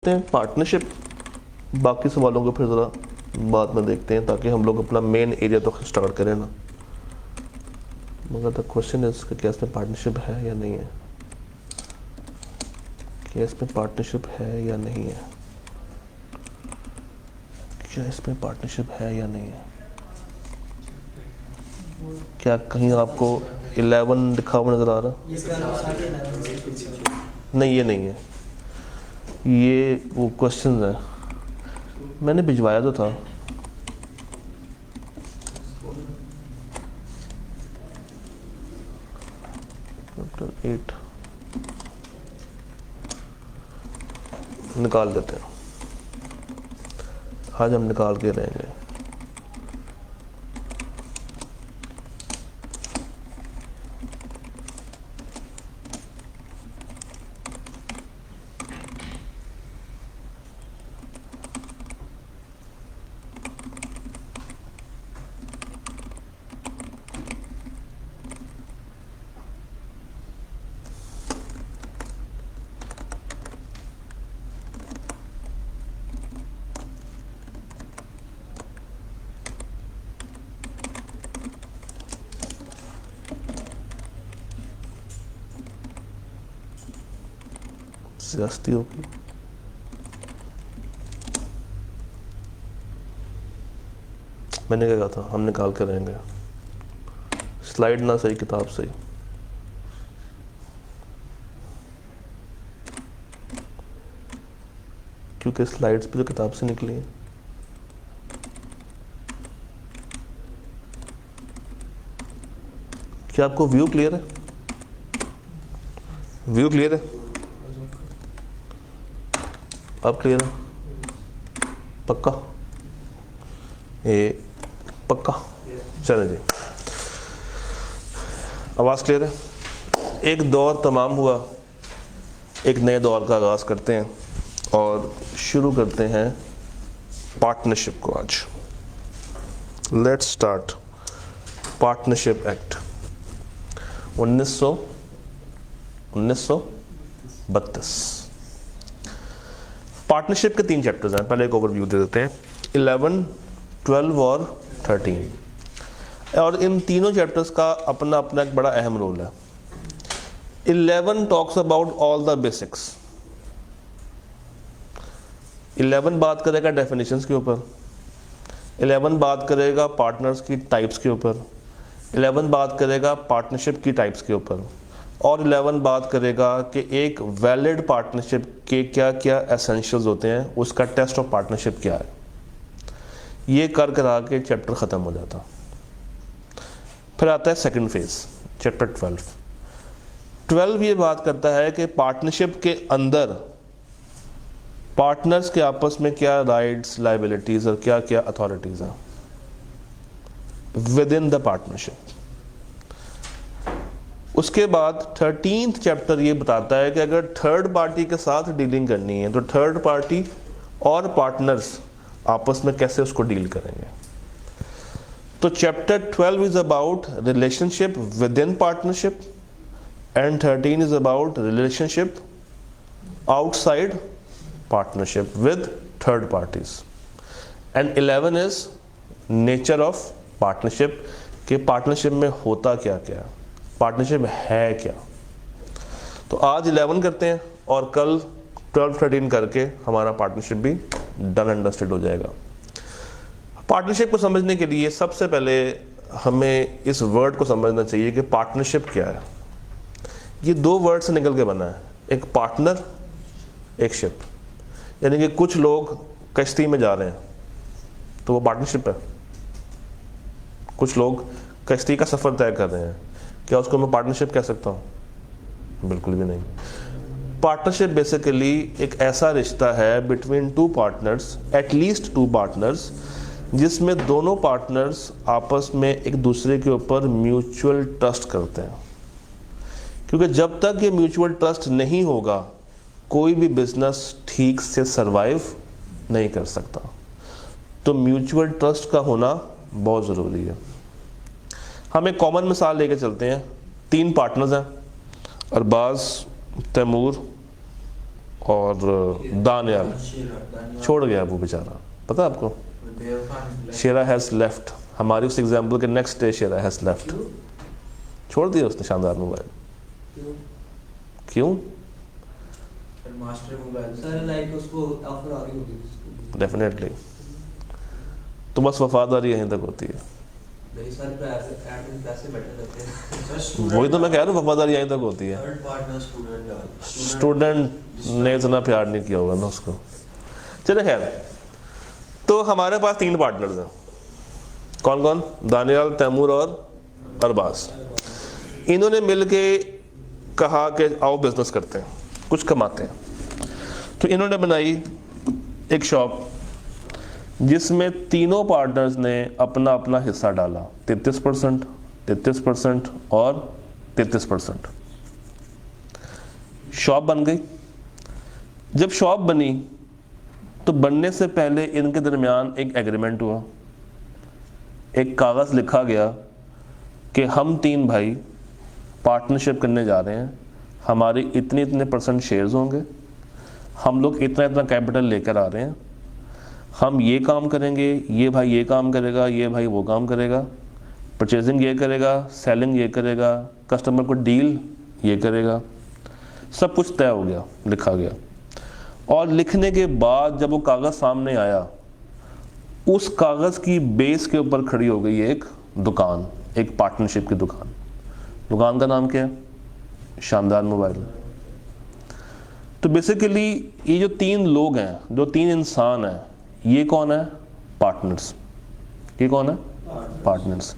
Partnership. बाकी सवालों को फिर ज़रा बाद में देखते हैं ताकि हम लोग अपना मेन एरिया तो स्टार्ट करें ना। मगर द क्वेश्चन इज कि क्या इसमें पार्टनरशिप है या नहीं है, क्या इसमें पार्टनरशिप है या नहीं है, क्या इसमें पार्टनरशिप है या नहीं है। क्या कहीं आपको 11 लिखा हुआ नज़र आ रहा? नहीं, ये नहीं है, ये वो क्वेश्चन है मैंने भिजवाया तो था। चैप्टर 8 निकाल देते हैं, आज हम निकाल के रहेंगे। ज्यादती होगी। मैंने क्या कहा था, हम निकाल के रहेंगे। स्लाइड ना सही, किताब सही। क्योंकि स्लाइड्स भी तो किताब से निकली हैं। क्या आपको व्यू क्लियर है? व्यू क्लियर है? अब क्लियर है? पक्का? ये पक्का? चले जी, आवाज़ क्लियर है? एक दौर तमाम हुआ, एक नए दौर का आगाज़ करते हैं और शुरू करते हैं पार्टनरशिप को। आज let's start partnership act 1932। Partnership के 3 चैप्टर्स हैं, पहले एक ओवरव्यू दे देते हैं। 11, 12 और 13, और इन तीनों चैप्टर्स का अपना अपना एक बड़ा अहम रोल है। 11 talks about all the basics. 11 बात करेगा डेफिनेशंस के ऊपर, 11 बात करेगा पार्टनर्स की टाइप्स के ऊपर, 11 बात करेगा पार्टनरशिप की टाइप्स के ऊपर, और 11 बात करेगा कि एक वैलिड पार्टनरशिप के क्या क्या एसेंशियल्स होते हैं, उसका टेस्ट ऑफ पार्टनरशिप क्या है। ये कर करा के चैप्टर ख़त्म हो जाता। फिर आता है सेकंड फेज, चैप्टर 12 ये बात करता है कि पार्टनरशिप के अंदर पार्टनर्स के आपस में क्या राइट्स, लायबिलिटीज़ और क्या क्या अथॉरिटीज़ हैं विद इन द पार्टनरशिप। उसके बाद 13th चैप्टर ये बताता है कि अगर थर्ड पार्टी के साथ डीलिंग करनी है तो थर्ड पार्टी और पार्टनर्स आपस में कैसे उसको डील करेंगे। तो chapter 12 is about relationship with in partnership and 13 is about relationship outside partnership with third parties, and 11 is nature of partnership, कि पार्टनरशिप में होता क्या क्या, पार्टनरशिप है क्या। तो आज 11 करते हैं और कल 12, 13 करके हमारा पार्टनरशिप भी डन एंड डस्टेड हो जाएगा। पार्टनरशिप को समझने के लिए सबसे पहले हमें इस वर्ड को समझना चाहिए कि पार्टनरशिप क्या है। ये 2 वर्ड से निकल के बना है, एक पार्टनर, एक शिप। यानी कि कुछ लोग कश्ती में जा रहे हैं तो वो पार्टनरशिप है। कुछ लोग कश्ती का सफ़र तय कर रहे हैं, क्या उसको मैं पार्टनरशिप कह सकता हूँ? बिल्कुल भी नहीं। पार्टनरशिप बेसिकली एक ऐसा रिश्ता है बिटवीन 2 पार्टनर्स, एटलीस्ट 2 पार्टनर्स, जिसमें दोनों पार्टनर्स आपस में एक दूसरे के ऊपर म्यूचुअल ट्रस्ट करते हैं। क्योंकि जब तक ये म्यूचुअल ट्रस्ट नहीं होगा कोई भी बिजनेस ठीक से सरवाइव नहीं कर सकता। तो म्यूचुअल ट्रस्ट का होना बहुत ज़रूरी है। हम एक कॉमन मिसाल लेके चलते हैं। 3 पार्टनर्स हैं, अरबाज, तैमूर और दानियाल छोड़ गया वो बेचारा, पता है आपको? शेरा हैज़ लेफ्ट, हमारी उस एग्जाम्पल के next day Shera has left, छोड़ दिया उसने शानदार मोबाइल। क्यों? डेफिनेटली, तो बस वफादारी यहीं तक होती है। वही तो मैं कह रहा हूँ, वफादारी यहीं तक होती है। स्टूडेंट ने इतना प्यार नहीं किया होगा ना उसको। चले खैर, तो हमारे पास 3 पार्टनर्स हैं। कौन कौन? दानियाल, तैमूर और अरबाज। इन्होंने मिलके कहा कि आओ बिजनेस करते हैं, कुछ कमाते हैं। तो इन्होंने बनाई एक शॉप जिसमें तीनों पार्टनर्स ने अपना अपना हिस्सा डाला, 33%, 33% और 33%। शॉप बन गई। जब शॉप बनी तो बनने से पहले इनके दरमियान एक एग्रीमेंट हुआ, एक कागज़ लिखा गया कि हम 3 भाई पार्टनरशिप करने जा रहे हैं, हमारे इतने इतने % शेयर्स होंगे, हम लोग इतना इतना कैपिटल लेकर आ रहे हैं, हम ये काम करेंगे, ये भाई ये काम करेगा, ये भाई वो काम करेगा, परचेजिंग ये करेगा, सेलिंग ये करेगा, कस्टमर को डील ये करेगा। सब कुछ तय हो गया, लिखा गया। और लिखने के बाद जब वो कागज़ सामने आया, उस कागज़ की बेस के ऊपर खड़ी हो गई एक दुकान, एक पार्टनरशिप की दुकान। दुकान का नाम क्या है? शानदार मोबाइल। तो बेसिकली ये जो 3 लोग हैं, जो 3 इंसान हैं, ये कौन है? पार्टनर्स। ये कौन है? पार्टनर्स।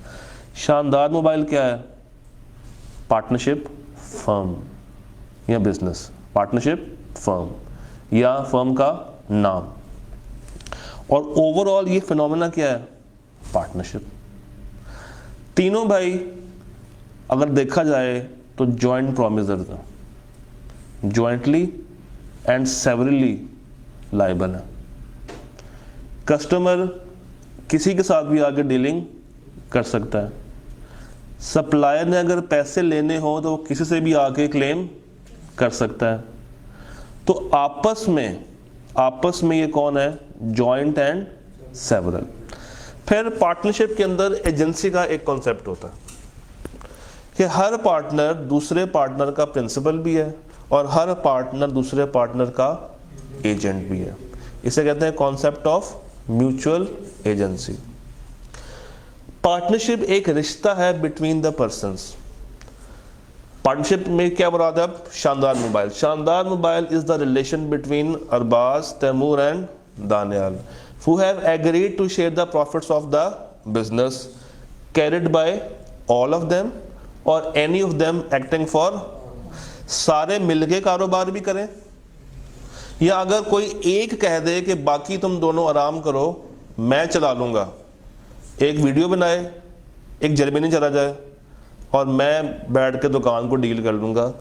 शानदार मोबाइल क्या है? पार्टनरशिप फर्म या बिजनेस, पार्टनरशिप फर्म या फर्म का नाम। और ओवरऑल ये फिनोमेना क्या है? पार्टनरशिप। तीनों भाई अगर देखा जाए तो जॉइंट प्रोमिसर्स हैं, जॉइंटली एंड सेवरली लायबल है। कस्टमर किसी के साथ भी आगे डीलिंग कर सकता है। सप्लायर ने अगर पैसे लेने हो तो वो किसी से भी आके क्लेम कर सकता है। तो आपस में ये कौन है? Joint and several. फिर पार्टनरशिप के अंदर एजेंसी का एक कॉन्सेप्ट होता है कि हर पार्टनर दूसरे पार्टनर का प्रिंसिपल भी है और हर पार्टनर दूसरे पार्टनर का एजेंट भी है। इसे कहते हैं concept of mutual agency. Partnership एक रिश्ता है बिटवीन द पर्संस। पार्टनरशिप में क्या मुराद है? शानदार मोबाइल। शानदार mobile is the relation between Arbaaz, Taimur and Daniyal who have agreed to share the profits of the business carried by all of them or any of them acting for। सारे मिलके कारोबार भी करें, या अगर कोई एक कह दे कि बाकी तुम दोनों आराम करो, मैं चला लूंगा, एक वीडियो बनाए, एक जर्मनी चला जाए और मैं बैठ के दुकान को डील कर लूंगा,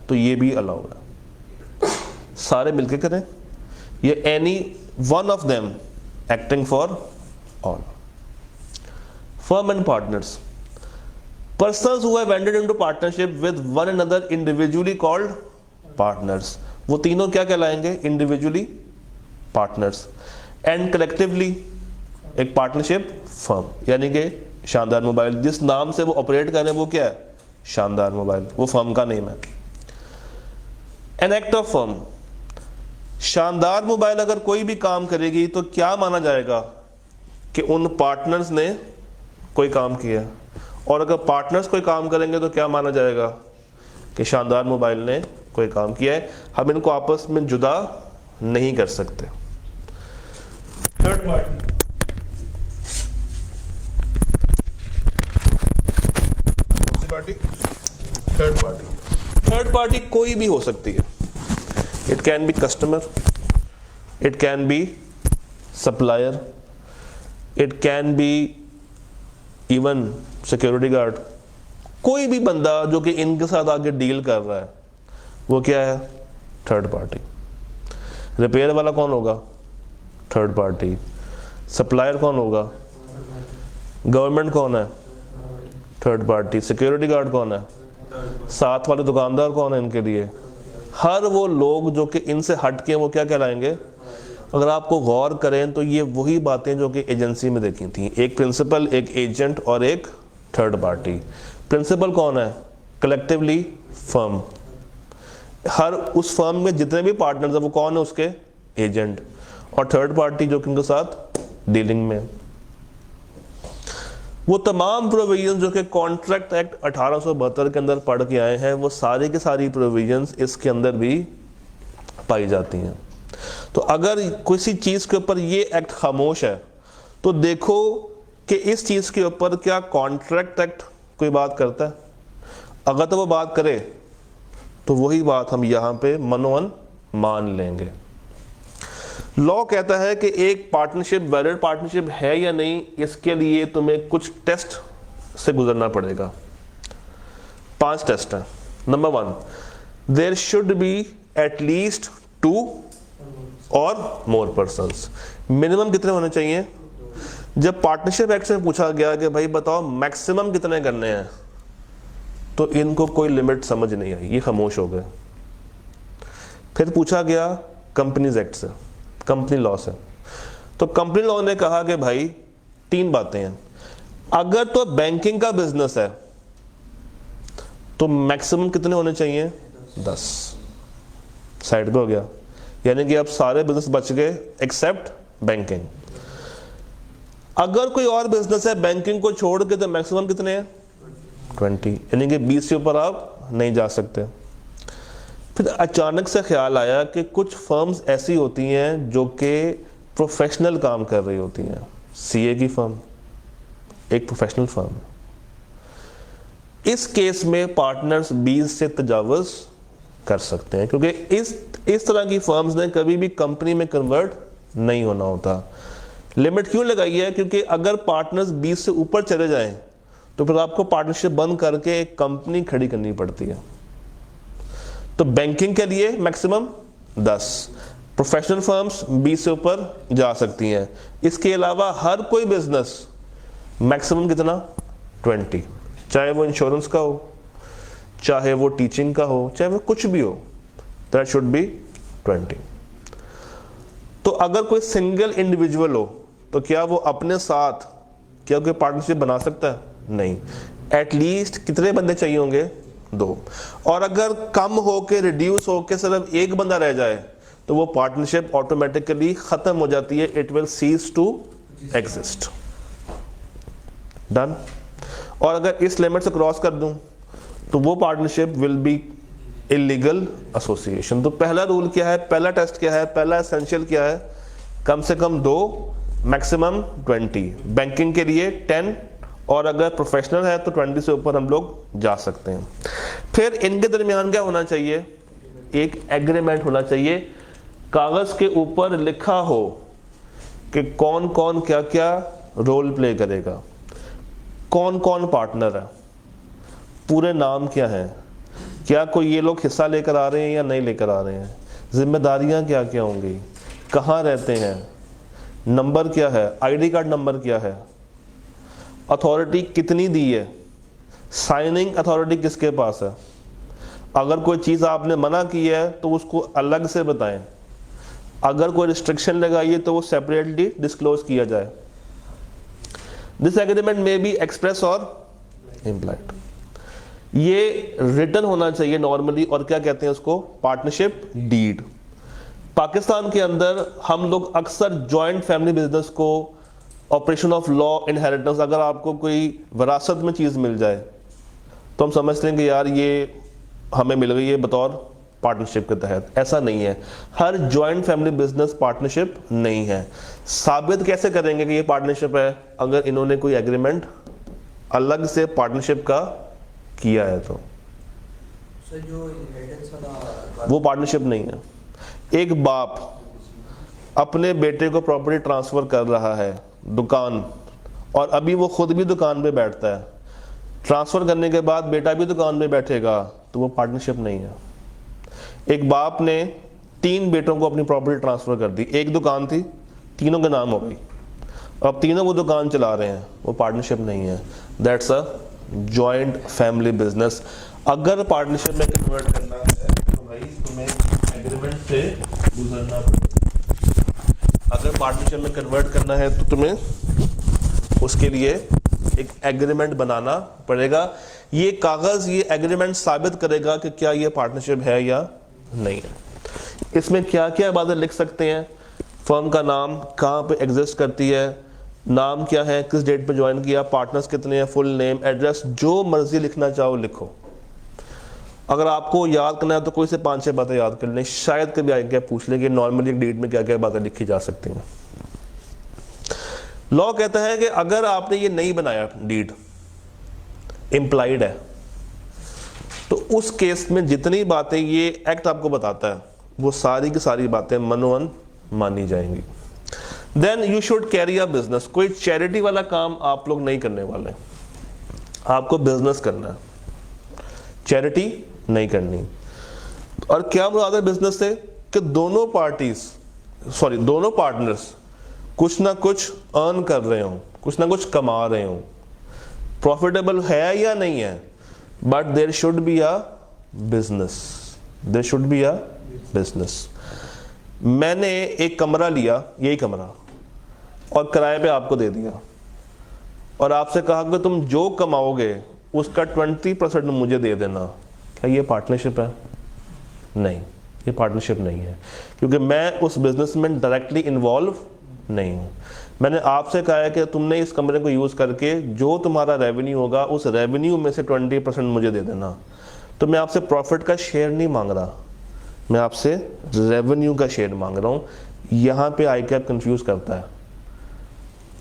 तो ये भी अलाउ है। सारे मिलके करें, ये any one of them acting for all। Firm and partners, persons who have entered into partnership with one another individually called partners। वो तीनों क्या कहलाएंगे? individually partners and collectively एक partnership firm। यानी कि शानदार मोबाइल जिस नाम से वो ऑपरेट कर रहे हैं वो क्या है? शानदार मोबाइल, वो फर्म का नेम है। An act of firm, शानदार मोबाइल अगर कोई भी काम करेगी तो क्या माना जाएगा? कि उन पार्टनर्स ने कोई काम किया। और अगर पार्टनर्स कोई काम करेंगे तो क्या माना जाएगा? कि शानदार मोबाइल ने कोई काम किया है। हम इनको आपस में जुदा नहीं कर सकते। थर्ड पार्टी कोई भी हो सकती है। It can be customer, it can be supplier, it can be even security guard। कोई भी बंदा जो कि इनके साथ आगे डील कर रहा है वो क्या है? Third party. रिपेयर वाला कौन होगा? Third party. सप्लायर कौन होगा? गवर्नमेंट कौन है? Third party. सिक्योरिटी गार्ड कौन है? साथ वाले दुकानदार कौन है इनके लिए? हर वो लोग जो कि इनसे हट के वो क्या कहलाएंगे। अगर आपको गौर करें तो ये वही बातें जो कि एजेंसी में देखी थी, एक प्रिंसिपल, एक एजेंट और एक थर्ड पार्टी। प्रिंसिपल कौन है? Collectively firm. हर उस फर्म में जितने भी पार्टनर्स हैं वो कौन है? उसके एजेंट। और थर्ड पार्टी जो कि उनके साथ डीलिंग में। वो तमाम प्रोविजन जो कि कॉन्ट्रैक्ट एक्ट 1872 के अंदर पढ़ के आए हैं, वो सारी की सारी प्रोविजंस इसके अंदर भी पाई जाती हैं। तो अगर किसी चीज़ के ऊपर ये एक्ट खामोश है तो देखो कि इस चीज़ के ऊपर क्या कॉन्ट्रैक्ट एक्ट कोई बात करता है। अगर तो वो बात करे तो वही बात हम यहाँ पे मनोवन मान लेंगे। लॉ कहता है कि एक पार्टनरशिप वैलिड पार्टनरशिप है या नहीं, इसके लिए तुम्हें कुछ टेस्ट से गुजरना पड़ेगा। 5 टेस्ट हैं। Number 1, there should be at least 2 और मोर पर्सन्स। मिनिमम कितने होने चाहिए? जब पार्टनरशिप एक्ट में पूछा गया कि भाई बताओ मैक्सिमम कितने करने हैं, तो इनको कोई लिमिट समझ नहीं आई, ये खामोश हो गए। फिर पूछा गया कंपनीज एक्ट से, कंपनी लॉ से, तो कंपनी लॉ ने कहा कि भाई 3 बातें हैं। अगर तो बैंकिंग का बिजनेस है तो मैक्सिमम कितने होने चाहिए? 10। साइड पे हो गया, यानी कि अब सारे बिजनेस बच गए एक्सेप्ट बैंकिंग। अगर कोई और बिजनेस है बैंकिंग को छोड़ के तो मैक्सिमम कितने हैं? 20, यानी कि 20 से ऊपर आप नहीं जा सकते। फिर अचानक से ख्याल आया कि कुछ फर्म्स ऐसी होती हैं जो कि प्रोफेशनल काम कर रही होती हैं। सीए की फर्म एक प्रोफेशनल फर्म है। इस केस में पार्टनर्स 20 से तजावुज कर सकते हैं, क्योंकि इस तरह की फर्म्स ने कभी भी कंपनी में कन्वर्ट नहीं होना होता। लिमिट क्यों लगाई है? क्योंकि अगर पार्टनर्स 20 से ऊपर चले जाएं तो फिर आपको पार्टनरशिप बंद करके एक कंपनी खड़ी करनी पड़ती है। तो बैंकिंग के लिए मैक्सिमम 10, प्रोफेशनल फर्म्स 20 से ऊपर जा सकती हैं। इसके अलावा हर कोई बिजनेस मैक्सिमम कितना? 20, चाहे वो इंश्योरेंस का हो, चाहे वो टीचिंग का हो, चाहे वो कुछ भी हो, दैट शुड बी 20। तो अगर कोई सिंगल इंडिविजुअल हो तो क्या वो अपने साथ क्या कोई पार्टनरशिप बना सकता है? नहीं। एटलीस्ट कितने बंदे चाहिए होंगे? 2। और अगर कम होके रिड्यूस होके सिर्फ एक बंदा रह जाए तो वो पार्टनरशिप ऑटोमेटिकली खत्म हो जाती है। It will cease to exist. Done. और अगर इस लिमिट से क्रॉस कर दूं तो वो partnership will be illegal association. तो पहला रूल क्या है? पहला टेस्ट क्या है? पहला एसेंशियल क्या है? कम से कम 2, मैक्सिमम 20। बैंकिंग के लिए 10 और अगर प्रोफेशनल है तो 20 से ऊपर हम लोग जा सकते हैं। फिर इनके दरमियान क्या होना चाहिए? एक एग्रीमेंट होना चाहिए, कागज के ऊपर लिखा हो कि कौन कौन क्या क्या रोल प्ले करेगा, कौन कौन पार्टनर है, पूरे नाम क्या है, क्या कोई ये लोग हिस्सा लेकर आ रहे हैं या नहीं लेकर आ रहे हैं, जिम्मेदारियां क्या क्या होंगी, कहाँ रहते हैं, नंबर क्या है, आईडी कार्ड नंबर क्या है, अथॉरिटी कितनी दी है, साइनिंग अथॉरिटी किसके पास है, अगर कोई चीज़ आपने मना की है तो उसको अलग से बताएं, अगर कोई रिस्ट्रिक्शन लगाई है तो वो सेपरेटली डिस्क्लोज किया जाए। दिस एग्रीमेंट में बी एक्सप्रेस और इम्प्लाइड। ये रिटन होना चाहिए नॉर्मली, और क्या कहते हैं उसको? Partnership deed. पाकिस्तान के अंदर हम लोग अक्सर जॉइंट फैमिली बिजनेस को ऑपरेशन ऑफ लॉ इनहेरिटेंस, अगर आपको कोई विरासत में चीज़ मिल जाए तो हम समझते हैं कि यार ये हमें मिल गई है बतौर पार्टनरशिप के तहत। ऐसा नहीं है। हर जॉइंट फैमिली बिजनेस पार्टनरशिप नहीं है। साबित कैसे करेंगे कि ये पार्टनरशिप है? अगर इन्होंने कोई एग्रीमेंट अलग से पार्टनरशिप का किया है तो जो वो पार्टनरशिप नहीं है। एक बाप अपने बेटे को प्रॉपर्टी ट्रांसफर कर रहा है, दुकान, और अभी वो खुद भी दुकान पे बैठता है, ट्रांसफर करने के बाद बेटा भी दुकान पे बैठेगा, तो वो पार्टनरशिप नहीं है। एक बाप ने 3 बेटों को अपनी प्रॉपर्टी ट्रांसफर कर दी, एक दुकान थी, तीनों के नाम हो गई, अब तीनों वो दुकान चला रहे हैं, वो पार्टनरशिप नहीं है। That's a joint family business. अगर पार्टनरशिप में कन्वर्ट करना है तो भाई तुम्हें एग्रीमेंट से गुजरना पड़ेगा। अगर पार्टनरशिप में कन्वर्ट करना है तो तुम्हें उसके लिए एक एग्रीमेंट बनाना पड़ेगा। ये कागज, ये एग्रीमेंट साबित करेगा कि क्या ये पार्टनरशिप है या नहीं है। इसमें क्या क्या बातें लिख सकते हैं, फर्म का नाम, कहाँ पे एग्जिस्ट करती है, नाम क्या है, किस डेट पे ज्वाइन किया, पार्टनर्स कितने हैं, फुल नेम, एड्रेस, जो मर्जी लिखना चाहो लिखो। अगर आपको याद करना है तो कोई से 5-6 बातें याद कर लें, शायद कभी आगे क्या पूछ लेंगे नॉर्मली एक डेट में क्या क्या बातें लिखी जा सकती हैं। लॉ कहता है कि अगर आपने ये नहीं बनाया, डीड इम्प्लाइड है, तो उस केस में जितनी बातें ये एक्ट आपको बताता है वो सारी की सारी बातें मनोवन मानी जाएंगी। Then you should carry a business. कोई चैरिटी वाला काम आप लोग नहीं करने वाले, आपको बिजनेस करना है, चैरिटी नहीं करनी। और क्या मुराद है बिजनेस से कि दोनों पार्टनर्स कुछ ना कुछ अर्न कर रहे हो, कुछ ना कुछ कमा रहे हो, प्रॉफिटेबल है या नहीं है, but there should be a business, there should be a business. मैंने एक कमरा लिया, यही कमरा, और किराए पे आपको दे दिया और आपसे कहा कि तुम जो कमाओगे उसका 20% मुझे दे देना। क्या ये पार्टनरशिप है? नहीं, ये पार्टनरशिप नहीं है, क्योंकि मैं उस बिजनेस में डायरेक्टली इन्वॉल्व नहीं हूँ। मैंने आपसे कहा है कि तुमने इस कमरे को यूज़ करके जो तुम्हारा रेवेन्यू होगा उस रेवेन्यू में से 20% मुझे दे देना। तो मैं आपसे प्रॉफिट का शेयर नहीं मांग रहा, मैं आपसे रेवेन्यू का शेयर मांग रहा हूँ। यहाँ पे ICAP कंफ्यूज करता है।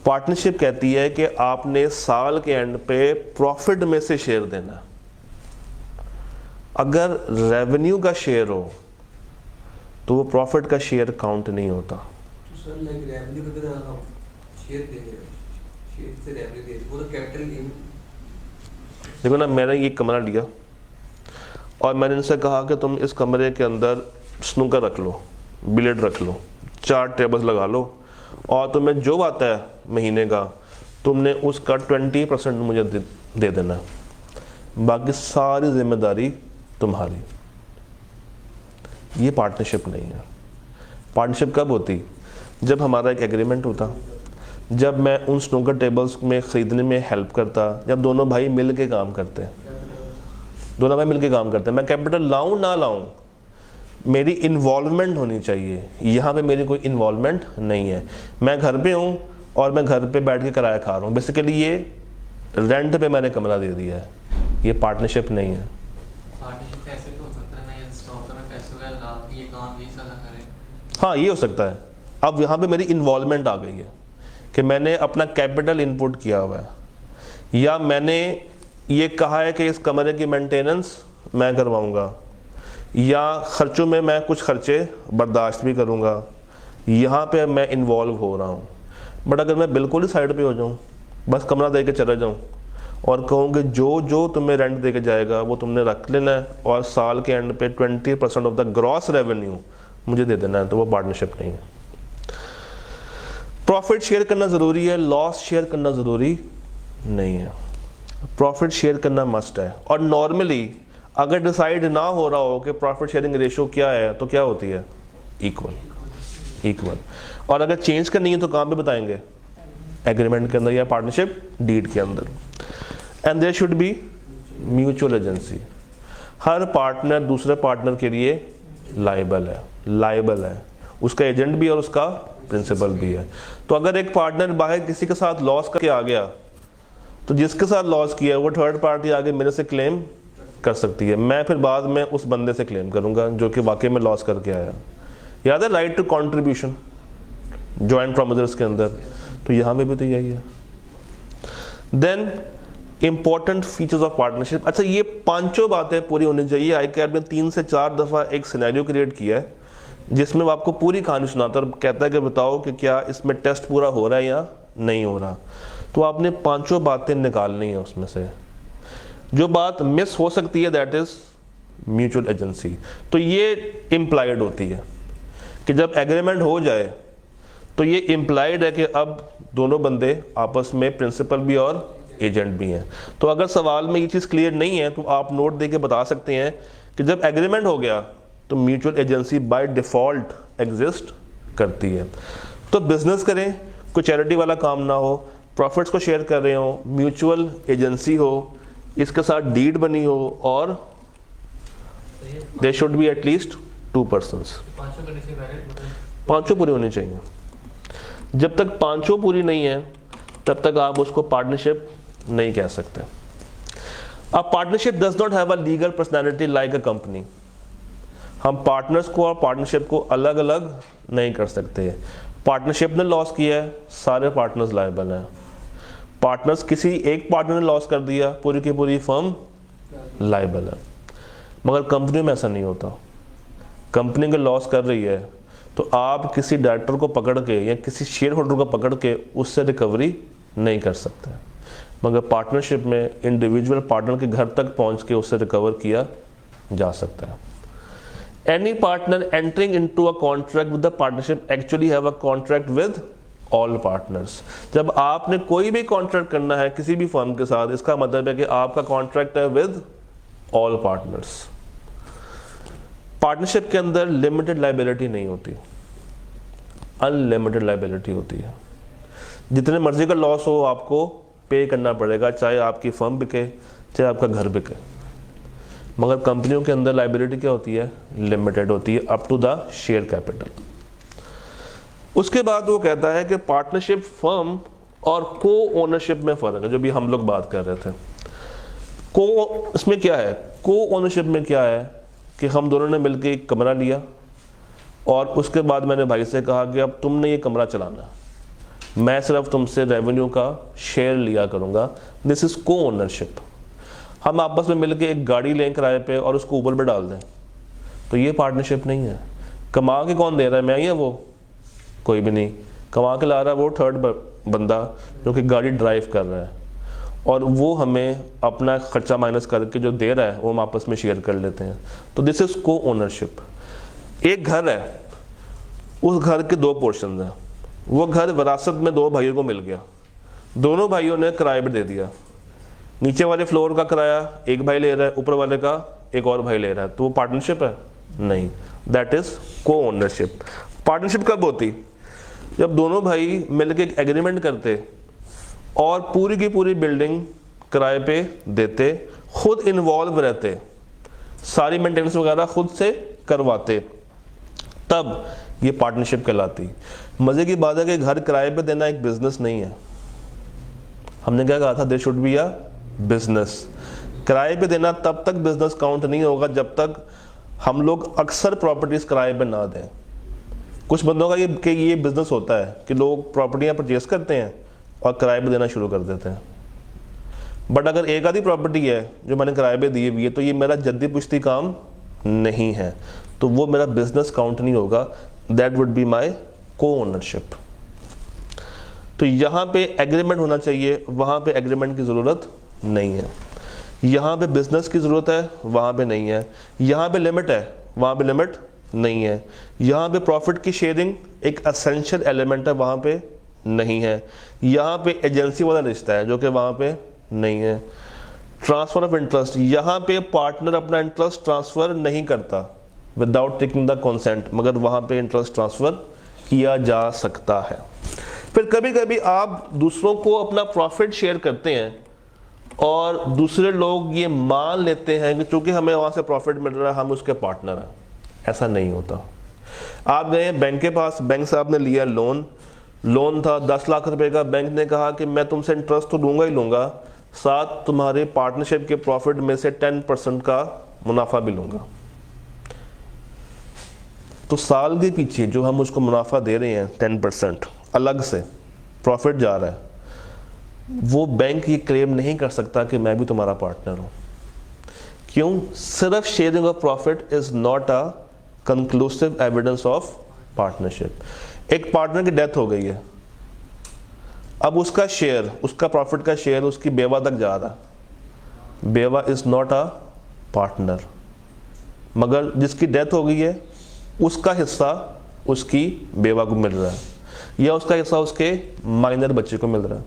पार्टनरशिप कहती है कि आपने साल के एंड पे प्रॉफिट में से शेयर देना है। अगर रेवेन्यू का शेयर हो तो वो प्रॉफिट का शेयर काउंट नहीं होता। तो सर लाइक रेवेन्यू की तरह हम शेयर दे रहे हैं, शेयर से रेवेन्यू दे रहे हैं, वो तो कैपिटल गेन। देखो ना, मैंने ये कमरा लिया और मैंने इनसे कहा कि तुम इस कमरे के अंदर स्नूकर रख लो, बिलियर्ड रख लो, 4 टेबल्स लगा लो और तुम्हें जो आता है महीने का तुमने उसका 20% मुझे दे देना है, बाकी सारी जिम्मेदारी तुम्हारी। ये पार्टनरशिप नहीं है। पार्टनरशिप कब होती? जब हमारा एक एग्रीमेंट होता, जब मैं उन स्नूकर टेबल्स में ख़रीदने में हेल्प करता, जब दोनों भाई मिल के काम करते हैं, दोनों भाई मिल के काम करते हैं। मैं कैपिटल लाऊं ना लाऊं, मेरी इन्वॉल्वमेंट होनी चाहिए। यहाँ पे मेरी कोई इन्वॉल्वमेंट नहीं है। मैं घर पे हूँ और मैं घर पे बैठ के किराया खा रहा हूँ, बेसिकली ये रेंट पे मैंने कमरा दे दिया है, ये पार्टनरशिप नहीं है। पार्टनरशिप ऐसे तो हो सकता है ना, ये स्टॉक में पैसे वगैरह लगा के ये काम ये सारा करे। हाँ, ये हो सकता है। अब यहाँ पे मेरी इन्वॉल्वमेंट आ गई है कि मैंने अपना कैपिटल इनपुट किया हुआ है, या मैंने ये कहा है कि इस कमरे की मेंटेनेंस मैं करवाऊँगा, या खर्चों में मैं कुछ खर्चे बर्दाश्त भी करूँगा, यहाँ पे मैं इन्वॉल्व हो रहा हूँ। बट अगर मैं बिल्कुल ही साइड पे हो जाऊँ, बस कमरा दे के चला जाऊँ और कहूँ कि जो जो तुम्हें रेंट दे के जाएगा वो तुमने रख लेना है और साल के एंड पे 20% ऑफ द ग्रॉस रेवेन्यू मुझे दे देना है, तो वो पार्टनरशिप नहीं है। प्रॉफिट शेयर करना ज़रूरी है, लॉस शेयर करना ज़रूरी नहीं है। प्रॉफिट शेयर करना मस्ट है। और नॉर्मली अगर डिसाइड ना हो रहा हो कि प्रॉफिट शेयरिंग रेशो क्या है, तो क्या होती है? इक्वल। और अगर चेंज करनी है तो कहाँ पे बताएंगे? एग्रीमेंट के अंदर या पार्टनरशिप डीड के अंदर। And there should be mutual agency. हर पार्टनर दूसरे पार्टनर के लिए लायबल है, उसका एजेंट भी और उसका प्रिंसिपल भी है। तो अगर एक पार्टनर बाहर किसी के साथ लॉस करके आ गया, तो जिसके साथ लॉस किया वो थर्ड पार्टी आगे मेरे से क्लेम कर सकती है। मैं फिर बाद में उस बंदे से क्लेम करूंगा जो कि वाकई में लॉस करके आया। याद है right to contribution joint promoters के अंदर, तो यहाँ पे भी तो यही है। Then important features of partnership. अच्छा, ये 5 बातें पूरी होनी चाहिए। ICAP ने 3 से 4 दफ़ा एक सिनेरियो क्रिएट किया है जिसमें वो आपको पूरी कहानी सुनाता है और कहता है कि बताओ कि क्या इसमें टेस्ट पूरा हो रहा है या नहीं हो रहा। तो आपने 5 बातें निकालनी है। उसमें से जो बात मिस हो सकती है दैट इज म्यूचुअल एजेंसी। तो ये इम्प्लाइड होती है कि जब एग्रीमेंट हो जाए तो ये इम्प्लाइड है कि अब दोनों बंदे आपस में प्रिंसिपल भी और एजेंट भी हैं। तो अगर सवाल में ये चीज़ क्लियर नहीं है तो आप नोट दे के बता सकते हैं कि जब एग्रीमेंट हो गया तो mutual agency by default exist करती है। तो बिजनेस करें, कोई चैरिटी वाला काम ना हो, प्रॉफिट्स को शेयर कर रहे हो, म्यूचुअल एजेंसी हो, इसके साथ डीड बनी हो और they should be at least 2 persons। पांचों कंडीशन वैलिड होते हैं। पांचों पूरी होनी चाहिए। जब तक पांचों पूरी नहीं है तब तक आप उसको पार्टनरशिप नहीं कह सकते। अब partnership does not have a legal personality like a company. हम पार्टनर्स को और पार्टनरशिप को अलग अलग नहीं कर सकते। पार्टनरशिप ने लॉस किया है, सारे पार्टनर्स लायबल हैं। पार्टनर्स, किसी एक पार्टनर ने लॉस कर दिया, पूरी की पूरी फर्म लायबल है। मगर कंपनी में ऐसा नहीं होता। कंपनी अगर लॉस कर रही है तो आप किसी डायरेक्टर को पकड़ के या किसी शेयर होल्डर को पकड़ के उससे रिकवरी नहीं कर सकते। मगर पार्टनरशिप में इंडिविजुअल पार्टनर के घर तक पहुंच के उससे रिकवर किया जा सकता है। Any partner entering into a contract with the partnership actually have a contract with all partners. जब आपने कोई भी कॉन्ट्रैक्ट करना है किसी भी फर्म के साथ, इसका मतलब है कि आपका कॉन्ट्रैक्ट है विद ऑल पार्टनर्स। पार्टनरशिप के अंदर लिमिटेड लायबिलिटी नहीं होती, अनलिमिटेड लायबिलिटी होती है। जितने मर्जी का लॉस हो आपको पे करना पड़ेगा, चाहे आपकी फर्म बिके चाहे आपका घर बिके। मगर कंपनियों के अंदर लायबिलिटी क्या होती है? लिमिटेड होती है, up to the share capital. उसके बाद वो कहता है कि पार्टनरशिप फर्म और को ओनरशिप में फर्क है, जो भी हम लोग बात कर रहे थे। को इसमें क्या है? को ओनरशिप में क्या है कि हम दोनों ने मिलकर एक कमरा लिया और उसके बाद मैंने भाई से कहा कि अब तुमने ये कमरा चलाना, मैं सिर्फ तुमसे रेवेन्यू का शेयर लिया करूंगा। दिस इज को ओनरशिप। हम आपस में मिलकर एक गाड़ी लें किराए पे और उसको ऊबर पे डाल दें, तो ये पार्टनरशिप नहीं है। कमा के कौन दे रहा है? मैं या वो? कोई भी नहीं। कमा के ला रहा है वो थर्ड बंदा जो कि गाड़ी ड्राइव कर रहा है, और वो हमें अपना खर्चा माइनस करके जो दे रहा है वो हम आपस में शेयर कर लेते हैं। तो दिस इज को ओनरशिप। एक घर है, उस घर के 2 पोर्शन हैं। वो घर विरासत में 2 भाइयों को मिल गया, दोनों भाइयों ने किराए पे दे दिया। नीचे वाले फ्लोर का किराया एक भाई ले रहा है, ऊपर वाले का एक और भाई ले रहा है, तो वो पार्टनरशिप है? नहीं, दैट इज को ओनरशिप। पार्टनरशिप कब होती? जब दोनों भाई मिलकर एक एग्रीमेंट करते और पूरी की पूरी बिल्डिंग किराए पे देते, खुद इन्वॉल्व रहते, सारी मेंटेनेंस वगैरह खुद से करवाते, तब ये पार्टनरशिप कहलाती। मजे की बात है कि घर किराए पे देना एक बिजनेस नहीं है। हमने क्या कहा था? There should be a business. किराए पे देना तब तक बिजनेस काउंट नहीं होगा जब तक हम लोग अक्सर प्रॉपर्टीज किराए पे ना दें। कुछ बंदों का ये बिजनेस होता है कि लोग प्रॉपर्टियां परचेस करते हैं और किराए पे देना शुरू कर देते हैं। बट अगर एक आधी प्रॉपर्टी है जो मैंने किराए पे दी हुई है तो ये मेरा जद्दी पुश्ती काम नहीं है, तो वो मेरा बिजनेस काउंट नहीं होगा। दैट वुड बी माई को ओनरशिप। तो यहाँ पे एग्रीमेंट होना चाहिए, वहाँ पे एग्रीमेंट की ज़रूरत नहीं है। यहाँ पे बिजनेस की ज़रूरत है, वहाँ पे नहीं है। यहाँ पे लिमिट है, वहाँ पे लिमिट नहीं है। यहाँ पे प्रॉफिट की शेयरिंग एक एसेंशियल एलिमेंट है, वहाँ पे नहीं है। यहाँ पे एजेंसी वाला रिश्ता है जो कि वहाँ पे नहीं है। ट्रांसफर ऑफ इंटरेस्ट, यहाँ पे पार्टनर अपना इंटरेस्ट ट्रांसफर नहीं करता विदाउट टेकिंग द कंसेंट, मगर वहाँ पे इंटरेस्ट ट्रांसफर किया जा सकता है। फिर कभी कभी आप दूसरों को अपना प्रॉफिट शेयर करते हैं और दूसरे लोग ये मान लेते हैं कि चूंकि हमें वहाँ से प्रॉफिट मिल रहा है हम उसके पार्टनर हैं। ऐसा नहीं होता। आप गए बैंक के पास, बैंक साहब ने लिया लोन था 10 लाख रुपए का। बैंक ने कहा कि मैं तुमसे इंटरेस्ट तो लूंगा ही लूंगा, साथ तुम्हारे पार्टनरशिप के प्रॉफिट में से 10% का मुनाफा भी लूंगा। तो साल के पीछे जो हम उसको मुनाफा दे रहे हैं 10% अलग से प्रॉफिट जा रहा है, वो बैंक ये क्लेम नहीं कर सकता कि मैं भी तुम्हारा पार्टनर हूं। क्यों? सिर्फ sharing of profit is not a conclusive evidence of partnership. एक पार्टनर की डेथ हो गई है, अब उसका शेयर, उसका प्रॉफिट का शेयर उसकी बेवा तक जा रहा है। बेवा इज नॉट अ पार्टनर, मगर जिसकी डेथ हो गई है उसका हिस्सा उसकी बेवा को मिल रहा है या उसका हिस्सा उसके माइनर बच्चे को मिल रहा है।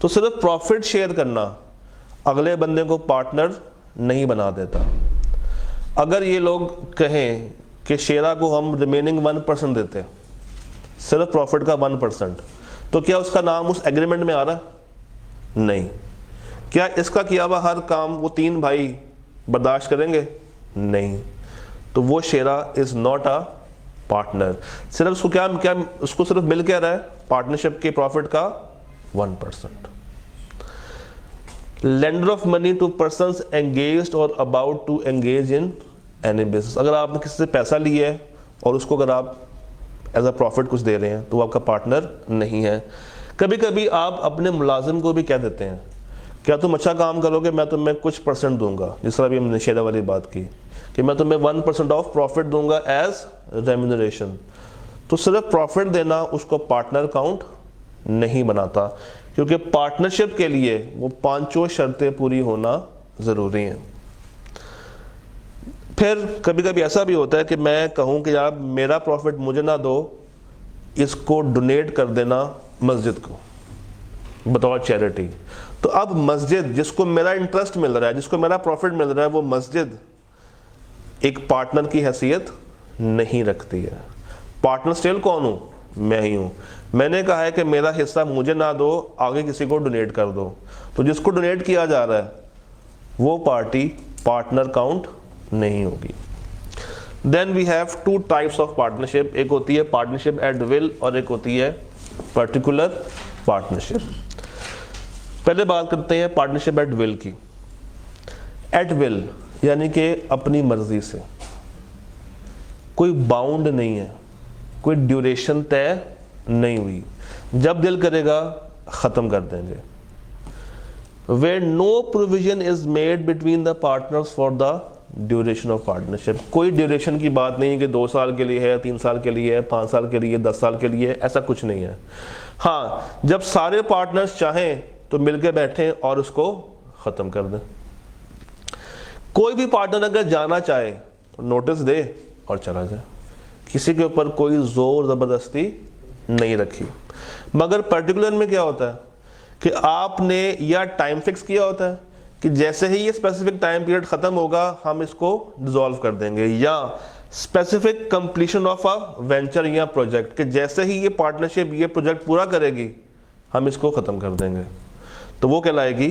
तो सिर्फ प्रॉफिट शेयर करना अगले बंदे को पार्टनर नहीं बना देता। अगर ये लोग कहें कि शेरा को हम रिमेनिंग 1% देते हैं, सिर्फ प्रॉफिट का 1%, तो क्या उसका नाम उस एग्रीमेंट में आ रहा? नहीं। क्या इसका किया हुआ हर काम वो 3 भाई बर्दाश्त करेंगे? नहीं। तो वो शेरा इज नॉट अ पार्टनर। सिर्फ उसको क्या क्या उसको सिर्फ मिल क्या रहा है? पार्टनरशिप के प्रॉफिट का 1%। Lender of money to persons engaged और about to engage in any business. अगर आपने किसी से पैसा लिया है और उसको अगर आप एज अ प्रॉफिट कुछ दे रहे हैं तो वो आपका पार्टनर नहीं है। कभी कभी आप अपने मुलाजिम को भी कह देते हैं, क्या तुम अच्छा काम करोगे मैं तुम्हें कुछ % दूंगा, जिस तरह भी हमने शेरा वाली बात की कि मैं तुम्हें 1% ऑफ प्रॉफिट दूंगा एज रेम्यूनरेशन। तो सिर्फ प्रॉफिट देना उसको पार्टनर काउंट नहीं बनाता, क्योंकि पार्टनरशिप के लिए वो 5 शर्तें पूरी होना ज़रूरी हैं। फिर कभी कभी ऐसा भी होता है कि मैं कहूँ कि यार मेरा प्रॉफिट मुझे ना दो, इसको डोनेट कर देना मस्जिद को बतौर चैरिटी। तो अब मस्जिद जिसको मेरा इंटरेस्ट मिल रहा है, जिसको मेरा प्रॉफिट मिल रहा है, वो मस्जिद एक पार्टनर की हैसियत नहीं रखती है। पार्टनर स्टिल कौन हूँ? मैं ही हूँ। मैंने कहा है कि मेरा हिस्सा मुझे ना दो, आगे किसी को डोनेट कर दो। तो जिसको डोनेट किया जा रहा है वो पार्टी पार्टनर काउंट नहीं होगी। Then we have 2 types of partnership. एक होती है पार्टनरशिप एट विल और एक होती है पर्टिकुलर पार्टनरशिप। पहले बात करते हैं पार्टनरशिप एट विल की। एट विल यानी कि अपनी मर्जी से, कोई बाउंड नहीं है, कोई ड्यूरेशन तय नहीं हुई, जब दिल करेगा खत्म कर देंगे। Where no provision is made between the partners for the duration of partnership। कोई ड्यूरेशन की बात नहीं है कि 2 साल के लिए है, 3 साल के लिए है, 5 साल के लिए, 10 साल के लिए, ऐसा कुछ नहीं है। हाँ, जब सारे पार्टनर्स चाहें तो मिलकर बैठें और उसको खत्म कर दें। कोई भी पार्टनर अगर जाना चाहे तो नोटिस दे और चला जाए, किसी के ऊपर कोई जोर जबरदस्ती नहीं रखी। मगर पर्टिकुलर में क्या होता है कि आपने या टाइम फिक्स किया होता है कि जैसे ही ये स्पेसिफिक टाइम पीरियड खत्म होगा हम इसको डिसॉल्व कर देंगे, या specific completion of a venture या प्रोजेक्ट कि जैसे ही ये पार्टनरशिप ये प्रोजेक्ट पूरा करेगी हम इसको खत्म कर देंगे, तो वो कहलाएगी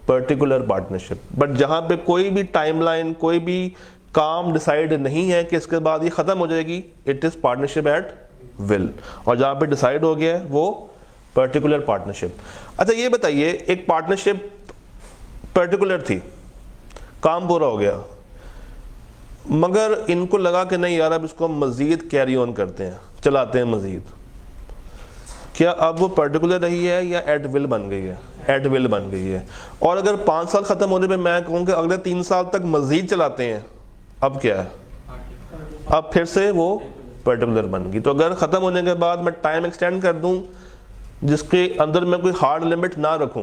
पर्टिकुलर पार्टनरशिप। बट जहां पे कोई भी टाइमलाइन, कोई भी काम डिसाइड नहीं है कि इसके बाद ये खत्म हो जाएगी, it is partnership at will. और जहां पे डिसाइड हो गया है वो पर्टिकुलर पार्टनरशिप। अच्छा ये बताइए, एक पार्टनरशिप पर्टिकुलर थी, काम पूरा हो गया, मगर इनको लगा कि नहीं यार अब इसको मजीद कैरी ऑन करते हैं, चलाते हैं मजीद, क्या अब वो पर्टिकुलर रही है या एट विल बन गई है? एट विल बन गई है। और अगर 5 साल खत्म होने पे मैं कहूँ कि अगले 3 साल तक मजीद चलाते हैं, अब क्या है? अब फिर से वो पर्टिकुलर बन गई। तो अगर खत्म होने के बाद मैं टाइम एक्सटेंड कर दूं जिसके अंदर मैं कोई हार्ड लिमिट ना रखूं,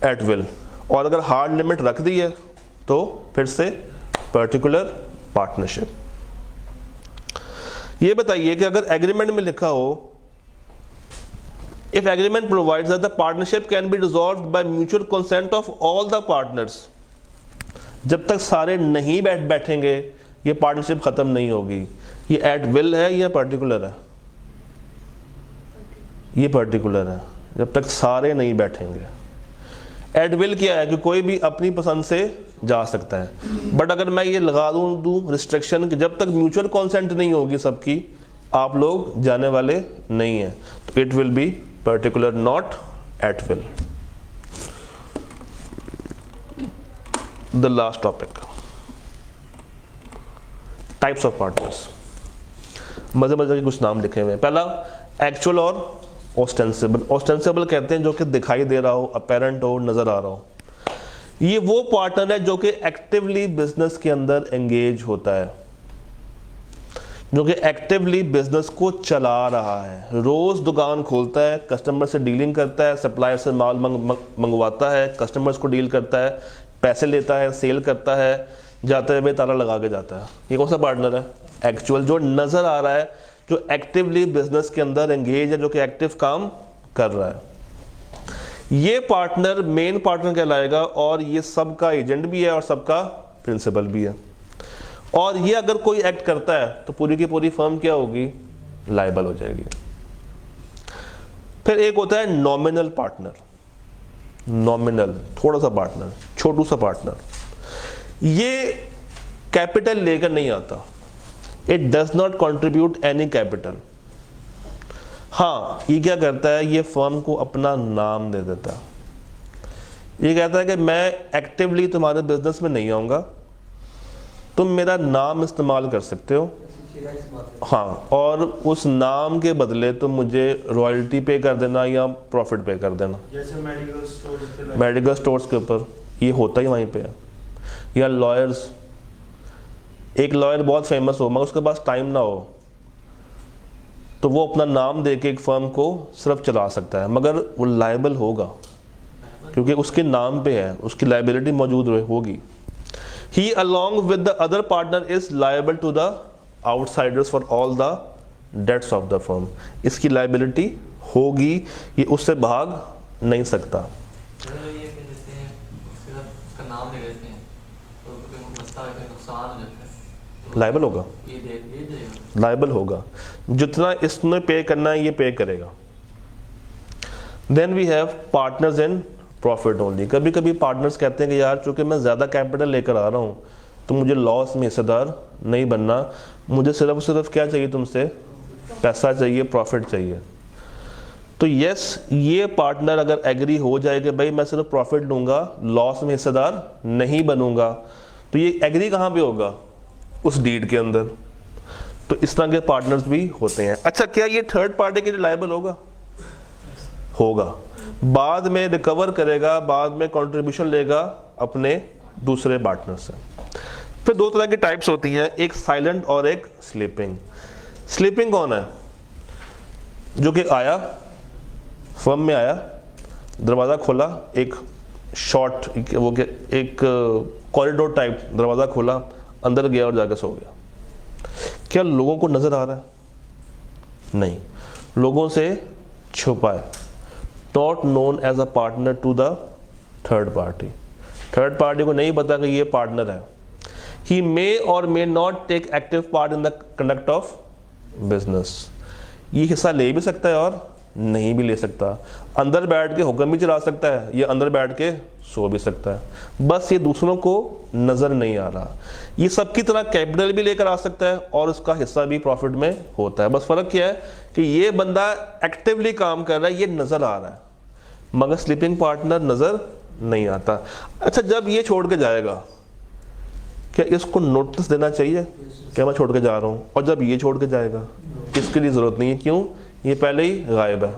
एट विल, और अगर हार्ड लिमिट रख दी है तो फिर से पर्टिकुलर पार्टनरशिप। ये बताइए कि अगर एग्रीमेंट में लिखा हो if agreement provides that the partnership can be dissolved by mutual consent of all the partners, जब तक सारे नहीं बैठेंगे ये पार्टनरशिप खत्म नहीं होगी। ये एट विल है या पर्टिकुलर है? ये पर्टिकुलर है, जब तक सारे नहीं बैठेंगे। एट विल क्या है कि कोई भी अपनी पसंद से जा सकता है। बट अगर मैं ये लगा दूं रिस्ट्रिक्शन कि जब तक म्यूचुअल कॉन्सेंट नहीं होगी सबकी, आप लोग जाने वाले नहीं है, तो it will be particular, not at will. The last topic, types of partners. मजे के कुछ नाम लिखे हुए हैं। पहला एक्चुअल और ऑस्टेंसिबल। ऑस्टेंसिबल कहते हैं जो कि दिखाई दे रहा हो, अपेरेंट हो, नजर आ रहा हो। ये वो पार्टनर है जो कि एक्टिवली बिजनेस के अंदर एंगेज होता है, जो कि एक्टिवली बिजनेस को चला रहा है, रोज दुकान खोलता है, कस्टमर से डीलिंग करता है, सप्लायर से माल मंगवाता है, कस्टमर्स को डील करता है, पैसे लेता है, सेल करता है, जाते हुए ताला लगा के जाता है। ये कौन सा पार्टनर है? एक्चुअल, जो नजर आ रहा है, जो एक्टिवली बिजनेस के अंदर एंगेज है, जो कि एक्टिव काम कर रहा है। ये पार्टनर मेन पार्टनर कहलाएगा और ये सबका एजेंट भी है और सबका प्रिंसिपल भी है। और ये अगर कोई एक्ट करता है तो पूरी की पूरी फर्म क्या होगी, लायबल हो जाएगी। फिर एक होता है नॉमिनल पार्टनर, नॉमिनल थोड़ा सा पार्टनर, छोटू सा पार्टनर, ये कैपिटल लेकर नहीं आता, it does not contribute any capital. हाँ, ये क्या करता है, ये फर्म को अपना नाम दे देता है। ये कहता है कि मैं एक्टिवली तुम्हारे बिजनेस में नहीं आऊंगा, तुम मेरा नाम इस्तेमाल कर सकते हो, हाँ, और उस नाम के बदले तुम मुझे रॉयल्टी पे कर देना या प्रॉफिट पे कर देना। जैसे मेडिकल स्टोर्स के ऊपर ये होता ही वहीं पे है। या लॉयर्स, एक लॉयर बहुत फेमस हो मगर उसके पास टाइम ना हो तो वो अपना नाम दे के एक फर्म को सिर्फ चला सकता है, मगर वो लायबल होगा क्योंकि उसके नाम पे है, उसकी लायबिलिटी मौजूद होगी। He along with the other partner is liable to the outsiders for all the debts of the firm। इसकी लायबिलिटी होगी, ये उससे भाग नहीं सकता। लायबल होगा, लायबल होगा, जितना इसने पे करना है ये पे करेगा। Then we have partners in profit only. कभी कभी पार्टनर्स कहते हैं कि यार चूंकि मैं ज़्यादा कैपिटल लेकर आ रहा हूँ तो मुझे लॉस में हिस्सेदार नहीं बनना, मुझे सिर्फ क्या चाहिए, तुमसे पैसा चाहिए, प्रॉफिट चाहिए। तो यस, ये पार्टनर अगर एग्री हो जाए कि भाई मैं सिर्फ प्रॉफिट लूँगा, लॉस में हिस्सेदार नहीं बनूंगा, तो ये एग्री कहाँ पे होगा, उस डीड के अंदर। तो इस तरह के पार्टनर्स भी होते हैं। अच्छा, क्या ये थर्ड पार्टी के लिए लायबल होगा? होगा, बाद में रिकवर करेगा, बाद में कंट्रीब्यूशन लेगा अपने दूसरे पार्टनर से। फिर दो तरह की टाइप्स होती हैं, एक साइलेंट और एक स्लीपिंग। स्लीपिंग कौन है? जो कि आया, फर्म में आया, दरवाज़ा खोला, एक शॉर्ट एक कॉरिडोर टाइप दरवाज़ा खोला, अंदर गया और जाकर सो गया। क्या लोगों को नजर आ रहा है? नहीं, लोगों से छुपा है। Not known as a partner to the third party. Third party को नहीं पता कि ये पार्टनर है। He may or may not take active part in the conduct of business. ये हिस्सा ले भी सकता है और नहीं भी ले सकता। अंदर बैठ के हुक्म भी चला सकता है, ये अंदर बैठ के सो भी सकता है। बस ये दूसरों को नजर नहीं आ रहा। ये सबकी तरह कैपिटल भी लेकर आ सकता है और उसका हिस्सा भी प्रॉफिट में होता है। बस फर्क क्या है कि ये बंदा एक्टिवली काम कर रहा है, ये नजर आ रहा है, मगर स्लीपिंग पार्टनर नजर नहीं आता। अच्छा, जब ये छोड़ के जाएगा, क्या इसको नोटिस देना चाहिए क्या मैं छोड़ के जा रहा हूं? और जब ये छोड़ के जाएगा, इसके लिए जरूरत नहीं है। क्यों? ये पहले ही गायब है,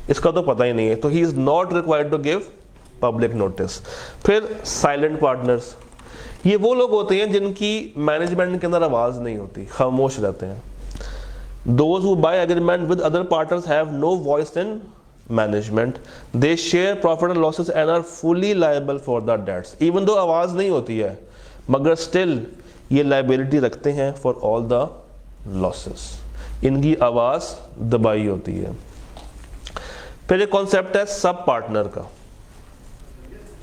इसका तो पता ही नहीं है। तो he is not required to give public notice. फिर साइलेंट पार्टनर्स, ये वो लोग होते हैं जिनकी मैनेजमेंट के अंदर आवाज नहीं होती, खामोश रहते हैं। Those who by agreement with other partners have no voice in management, they share profit and losses and are fully liable for the debts। Even though आवाज नहीं होती है, मगर still ये liability रखते हैं for all the losses। इनकी आवाज दबाई होती है। फिर एक कॉन्सेप्ट है सब पार्टनर का।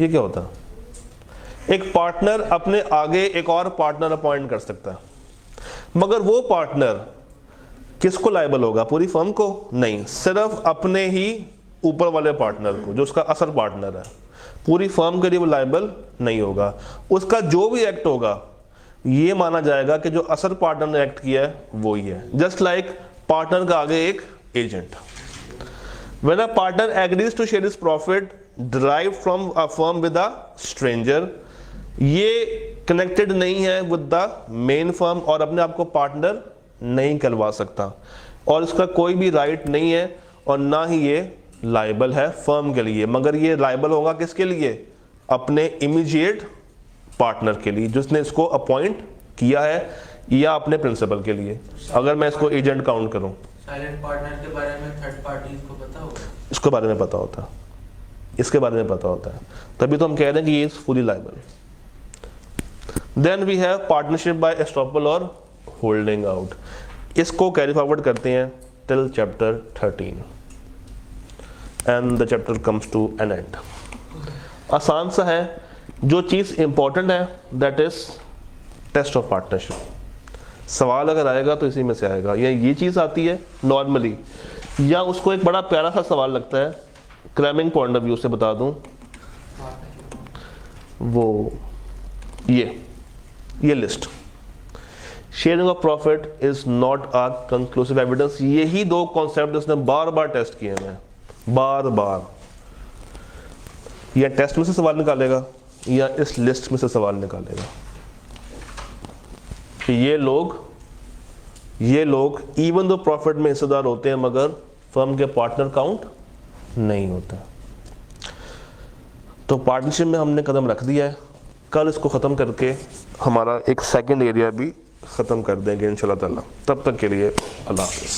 ये क्या होता है? एक पार्टनर अपने आगे एक और पार्टनर अपॉइंट कर सकता है, मगर वो पार्टनर किसको लायबल होगा? पूरी फर्म को नहीं, सिर्फ अपने ही ऊपर वाले पार्टनर को, जो उसका असल पार्टनर है। पूरी फर्म के लिए वो लायबल नहीं होगा। उसका जो भी एक्ट होगा ये माना जाएगा कि जो असल पार्टनर ने एक्ट किया है वो ही है। जस्ट लाइक पार्टनर का आगे एक agent. When a partner agrees to share his profit derived from a firm with a stranger, ये कनेक्टेड नहीं है विद द मेन फर्म और अपने आप को पार्टनर नहीं करवा सकता, और इसका कोई भी राइट नहीं है और ना ही ये लायबल है फर्म के लिए। मगर ये लायबल होगा किसके लिए? अपने इमीडिएट पार्टनर के लिए, जिसने इसको अपॉइंट किया है, या अपने प्रिंसिपल के लिए, अगर मैं इसको एजेंट काउंट करूं। साइलेंट पार्टनर के बारे में थर्ड पार्टी को पता होगा? इसके बारे में पता होता है, इसके बारे में पता होता है, तभी तो हम कह रहे हैं कि ये is fully liable. Then we have partnership by estoppel और होल्डिंग आउट। इसको कैरी फॉरवर्ड करते हैं till chapter 13 and the chapter comes to an end. आसान सा है, जो चीज इंपॉर्टेंट है that is test of partnership. सवाल अगर आएगा तो इसी में से आएगा, या ये चीज़ आती है नॉर्मली, या उसको एक बड़ा प्यारा सा सवाल लगता है क्रैमिंग पॉइंट ऑफ व्यू से बता दूं, वो ये list, sharing of profit is not a conclusive evidence. यही दो कॉन्सेप्ट उसने बार बार टेस्ट किए हैं, बार बार। या टेस्ट में से सवाल निकालेगा या इस लिस्ट में से सवाल निकालेगा कि ये लोग इवन दो प्रॉफिट में हिस्सेदार होते हैं मगर फर्म के पार्टनर काउंट नहीं होते। तो पार्टनरशिप में हमने कदम रख दिया है, कल इसको ख़त्म करके हमारा एक सेकंड एरिया भी ख़त्म कर देंगे इंशाल्लाह ताला। तब तक के लिए अल्लाह हाफ़िज़।